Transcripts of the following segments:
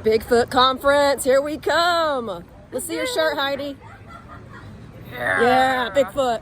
Bigfoot conference, here we come. Let's see your shirt, Heidi. Yeah, Bigfoot.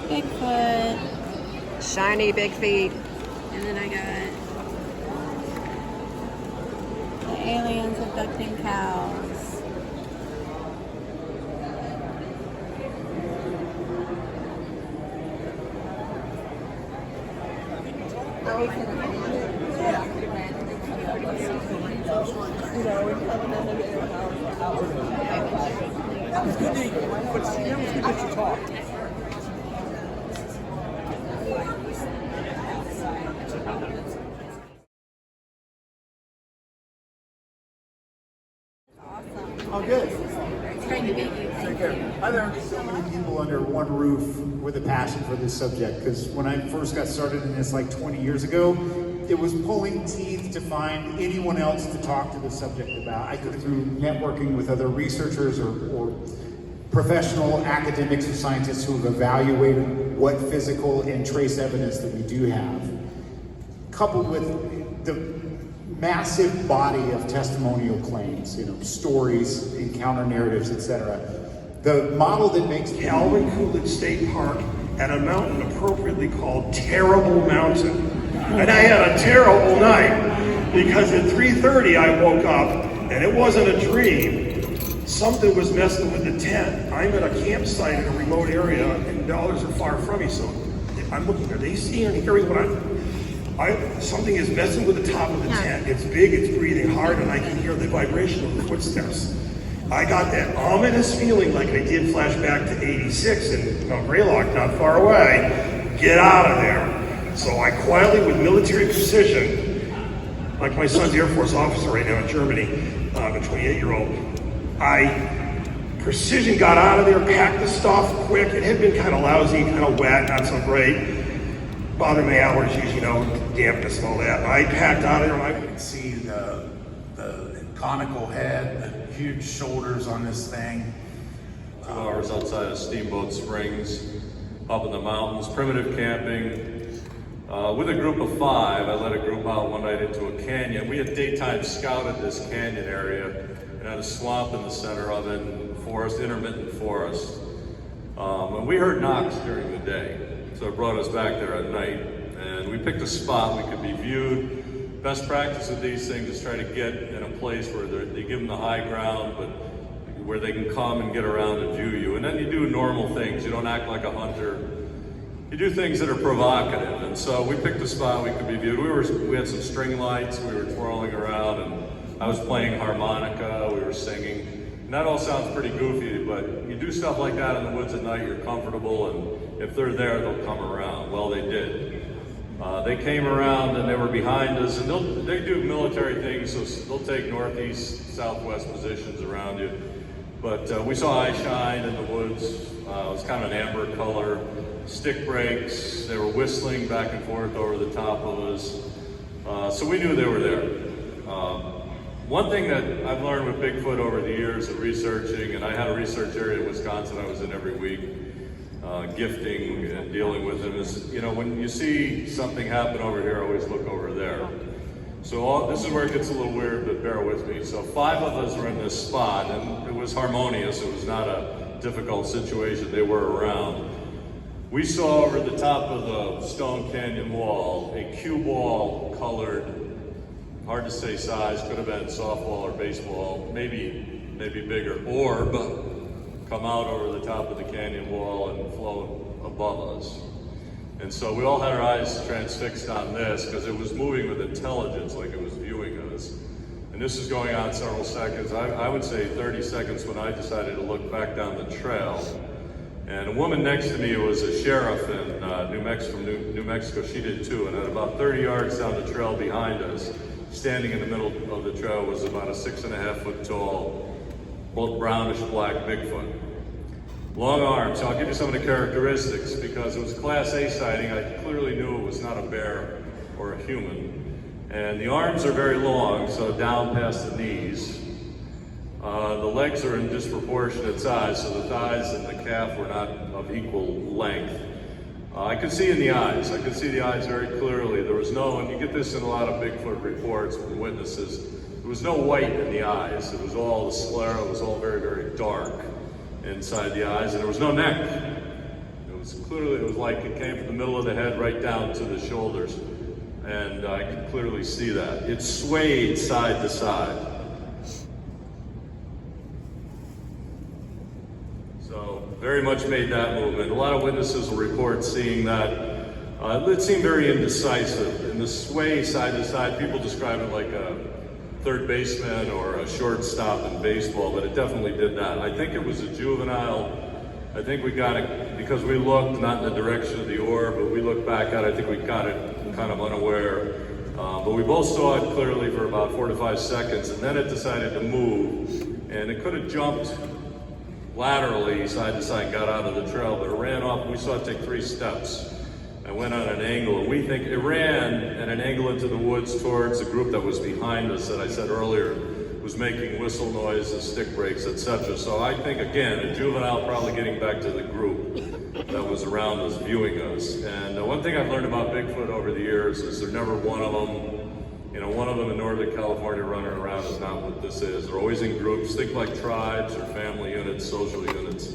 Bigfoot. Shiny big feet. And then I got the aliens abducting cows. Oh, good. It's great to meet you. Thank you. Hi there. So many people under one roof with a passion for this subject, because when I first got started in this like 20 years ago, it was pulling teeth to find anyone else to talk to the subject about. Either through networking with other researchers or professional academics or scientists who have evaluated what physical and trace evidence that we do have, coupled with the massive body of testimonial claims, stories, encounter narratives, etc. The model that makes Calvin Coolidge State Park at a mountain appropriately called Terrible Mountain. And I had a terrible night because at 3:30 I woke up and it wasn't a dream. Something was messing with the tent. I'm at a campsite in a remote area and dollars are far from me, so I'm looking, are they seeing and hearing what something is messing with the top of the tent. It's big, it's breathing hard, and I can hear the vibration of the footsteps. I got that ominous feeling like I did flash back to 86 and Greylock not far away. Get out of there. So I quietly, with military precision, like my son's Air Force officer right now in Germany, a 28-year-old, I precision got out of there, packed the stuff quick. It had been kind of lousy, kind of wet, not so great. Bothered my allergies, dampness and all that. I packed out of there. I could see the conical head, the huge shoulders on this thing. 2 hours outside of Steamboat Springs, up in the mountains, primitive camping. With a group of 5, I led a group out one night into a canyon. We had daytime scouted this canyon area and had a swamp in the center of it, and forest, intermittent forest. And we heard knocks during the day. So it brought us back there at night, and we picked a spot we could be viewed. Best practice of these things is try to get in a place where they give them the high ground, but where they can come and get around and view you. And then you do normal things. You don't act like a hunter. You do things that are provocative. And so we picked a spot we could be viewed. We had some string lights. We were twirling around, and I was playing harmonica. We were singing. And that all sounds pretty goofy, but you do stuff like that in the woods at night, you're comfortable, and if they're there, they'll come around. Well, they did. They came around and they were behind us, and they do military things, so they'll take northeast, southwest positions around you. But we saw eye shine in the woods. It was kind of an amber color, stick breaks. They were whistling back and forth over the top of us. So we knew they were there. One thing that I've learned with Bigfoot over the years of researching, and I had a research area in Wisconsin I was in every week, gifting and dealing with them, is, when you see something happen over here, always look over there. So this is where it gets a little weird, but bear with me. So 5 of us were in this spot, and it was harmonious. It was not a difficult situation. They were around. We saw over the top of the Stone Canyon wall a cue ball colored, hard to say size, could have been softball or baseball, maybe bigger, orb come out over the top of the canyon wall and float above us. And so we all had our eyes transfixed on this because it was moving with intelligence, like it was viewing us. And And this is going on several seconds. I would say 30 seconds when I decided to look back down the trail. And a woman next to me was a sheriff in New Mexico. She did too. And at about 30 yards down the trail behind us, standing in the middle of the trail, was about a 6.5 foot tall, both brownish black Bigfoot. Long arms. So I'll give you some of the characteristics because it was a Class A sighting. I clearly knew it was not a bear or a human. And the arms are very long, so down past the knees. The legs are in disproportionate size, so the thighs and the calf were not of equal length. I could see in the eyes. I could see the eyes very clearly. There was no, and you get this in a lot of Bigfoot reports from witnesses, there was no white in the eyes. It was all the sclera, it was all very, very dark inside the eyes, and there was no neck. It was clearly, it was like it came from the middle of the head right down to the shoulders, and I could clearly see that. It swayed side to side. So, very much made that movement. A lot of witnesses will report seeing that. It seemed very indecisive. And the sway side to side, people describe it like a third baseman or a shortstop in baseball, but it definitely did that. I think it was a juvenile. I think we got it because we looked not in the direction of the orb, but we looked back at it. I think we got it kind of unaware. But we both saw it clearly for about 4 to 5 seconds, and then it decided to move, and it could have jumped laterally side to side, got out of the trail, but it ran off. We saw it take 3 steps and went on an angle. And we think it ran at an angle into the woods towards the group that was behind us that I said earlier was making whistle noises, stick breaks, etc. So I think, again, a juvenile probably getting back to the group that was around us, viewing us. And one thing I've learned about Bigfoot over the years is they're never one of them. You know, one of them in Northern California running around is not what this is. They're always in groups, think like tribes or family units, social units.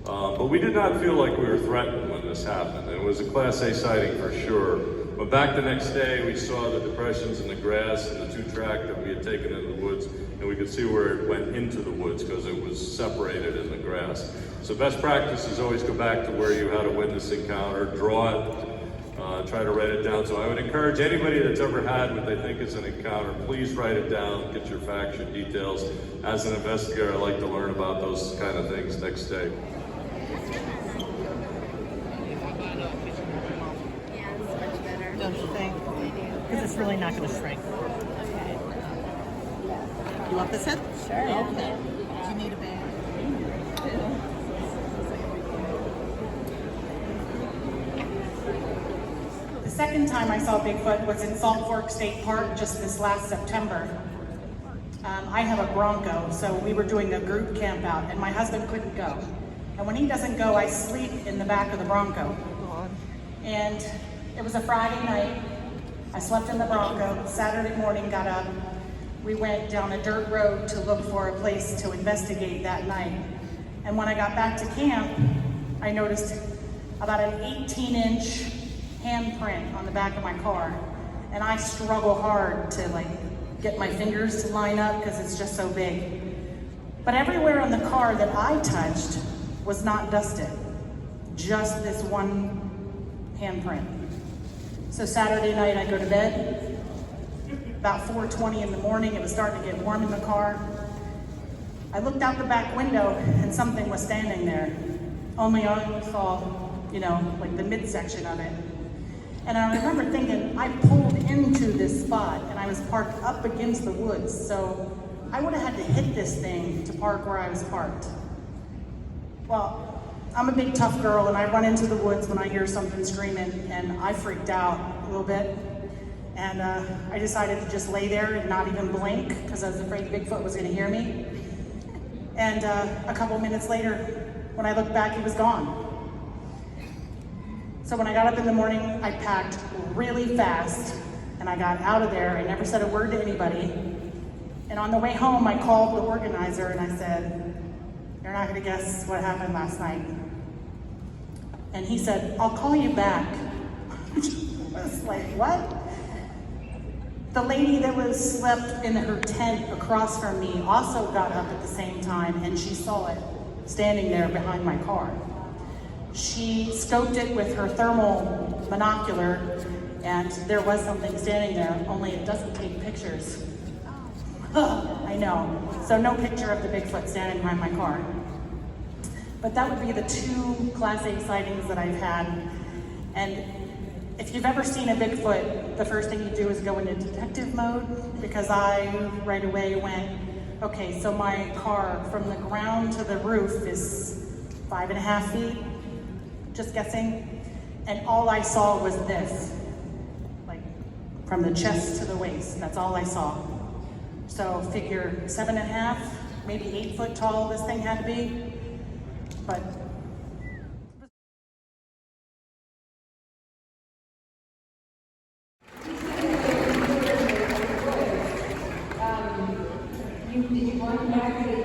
But we did not feel like we were threatened when this happened. It was a Class A sighting for sure. But back the next day, we saw the depressions in the grass and the 2-track that we had taken into the woods, and we could see where it went into the woods because it was separated in the grass. So best practice is always go back to where you had a witness encounter, draw it, try to write it down. So I would encourage anybody that's ever had what they think is an encounter, please write it down, get your facts, your details. As an investigator, I like to learn about those kind of things next day. Don't you think? Because it's really not going to shrink. Okay. You want this head? Sure. Okay. Do you need a bag? The second time I saw Bigfoot was in Salt Fork State Park just this last September. I have a Bronco, so we were doing a group camp out, and my husband couldn't go. And when he doesn't go, I sleep in the back of the Bronco. And it was a Friday night. I slept in the Bronco. Saturday morning, got up. We went down a dirt road to look for a place to investigate that night. And when I got back to camp, I noticed about an 18-inch handprint on the back of my car. And I struggle hard to get my fingers to line up because it's just so big. But everywhere on the car that I touched was not dusted. Just this one handprint. So Saturday night I go to bed. About 4:20 in the morning, it was starting to get warm in the car. I looked out the back window and something was standing there. Only I saw, the midsection of it. And I remember thinking, I pulled into this spot and I was parked up against the woods. So I would have had to hit this thing to park where I was parked. Well, I'm a big tough girl and I run into the woods when I hear something screaming, and I freaked out a little bit. And I decided to just lay there and not even blink because I was afraid Bigfoot was gonna hear me. And a couple minutes later, when I looked back, he was gone. So when I got up in the morning, I packed really fast and I got out of there. I never said a word to anybody. And on the way home, I called the organizer and I said, "You're not gonna guess what happened last night." And he said, "I'll call you back." I was like, what? The lady that was slept in her tent across from me also got up at the same time, and she saw it standing there behind my car. She scoped it with her thermal binocular, and there was something standing there, only it doesn't take pictures. I know. So no picture of the Bigfoot standing behind my car. But that would be the 2 Class A sightings that I've had. And if you've ever seen a Bigfoot, the first thing you do is go into detective mode, because I right away went, okay, so my car from the ground to the roof is 5.5 feet, just guessing. And all I saw was this, like from the chest to the waist, that's all I saw. So figure 7.5, maybe 8 foot tall this thing had to be. But you want back to the